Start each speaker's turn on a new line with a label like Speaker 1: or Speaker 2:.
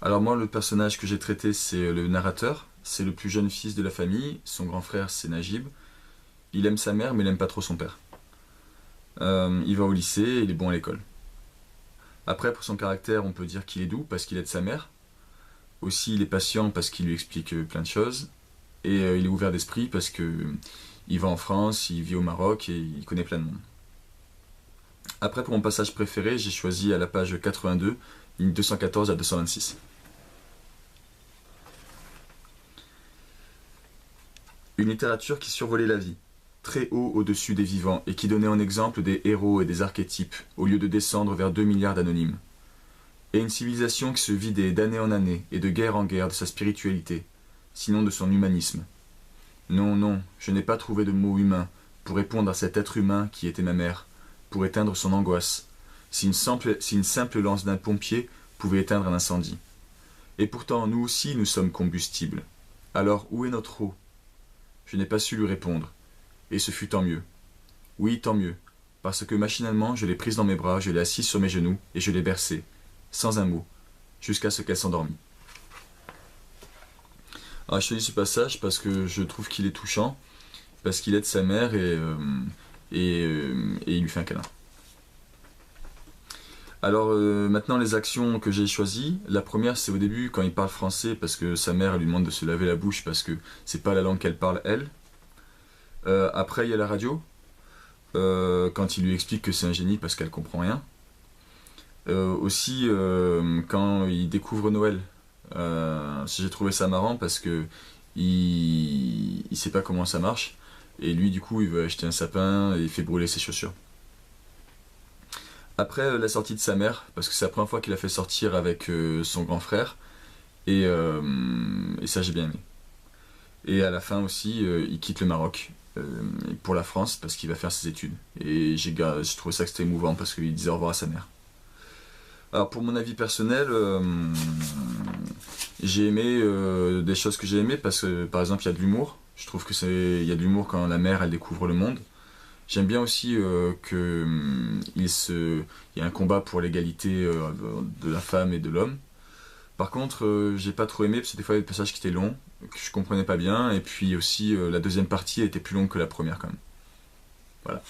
Speaker 1: Alors moi, le personnage que j'ai traité, c'est le narrateur. C'est le plus jeune fils de la famille. Son grand frère, c'est Najib. Il aime sa mère, mais il aime pas trop son père. Il va au lycée et il est bon à l'école. Après, pour son caractère, on peut dire qu'il est doux parce qu'il aide sa mère. Aussi, il est patient parce qu'il lui explique plein de choses. Et il est ouvert d'esprit parce que il va en France, il vit au Maroc et il connaît plein de monde. Après, pour mon passage préféré, j'ai choisi à la page 82, ligne 214 à 226. Une littérature qui survolait la vie, très haut au-dessus des vivants, et qui donnait en exemple des héros et des archétypes, au lieu de descendre vers 2 milliards d'anonymes. Et une civilisation qui se vidait d'année en année, et de guerre en guerre de sa spiritualité, sinon de son humanisme. Non, non, je n'ai pas trouvé de mot humain pour répondre à cet être humain qui était ma mère, pour éteindre son angoisse, si une simple lance d'un pompier pouvait éteindre un incendie. Et pourtant, nous aussi, nous sommes combustibles. Alors, où est notre eau? Je n'ai pas su lui répondre. Et ce fut tant mieux. Oui, tant mieux. Parce que machinalement, je l'ai prise dans mes bras, je l'ai assise sur mes genoux, et je l'ai bercée, sans un mot, jusqu'à ce qu'elle s'endormit. Alors, je choisis ce passage parce que je trouve qu'il est touchant, parce qu'il aide sa mère et il lui fait un câlin. Alors maintenant les actions que j'ai choisies, la première c'est au début quand il parle français parce que sa mère lui demande de se laver la bouche parce que c'est pas la langue qu'elle parle elle. Après il y a la radio, quand il lui explique que c'est un génie parce qu'elle comprend rien. Aussi quand il découvre Noël, j'ai trouvé ça marrant parce que il sait pas comment ça marche et lui du coup il veut acheter un sapin et il fait brûler ses chaussures. Après la sortie de sa mère, parce que c'est la première fois qu'il a fait sortir avec son grand frère, et ça j'ai bien aimé. Et à la fin aussi, il quitte le Maroc pour la France parce qu'il va faire ses études. Et j'ai trouvé ça que c'était émouvant parce qu'il disait au revoir à sa mère. Alors pour mon avis personnel, j'ai aimé des choses que j'ai aimées parce que par exemple il y a de l'humour. Je trouve que il y a de l'humour quand la mère elle découvre le monde. J'aime bien aussi il y a un combat pour l'égalité de la femme et de l'homme. Par contre, j'ai pas trop aimé parce que des fois il y a des passages qui étaient longs, que je comprenais pas bien, et puis aussi la deuxième partie était plus longue que la première quand même. Voilà.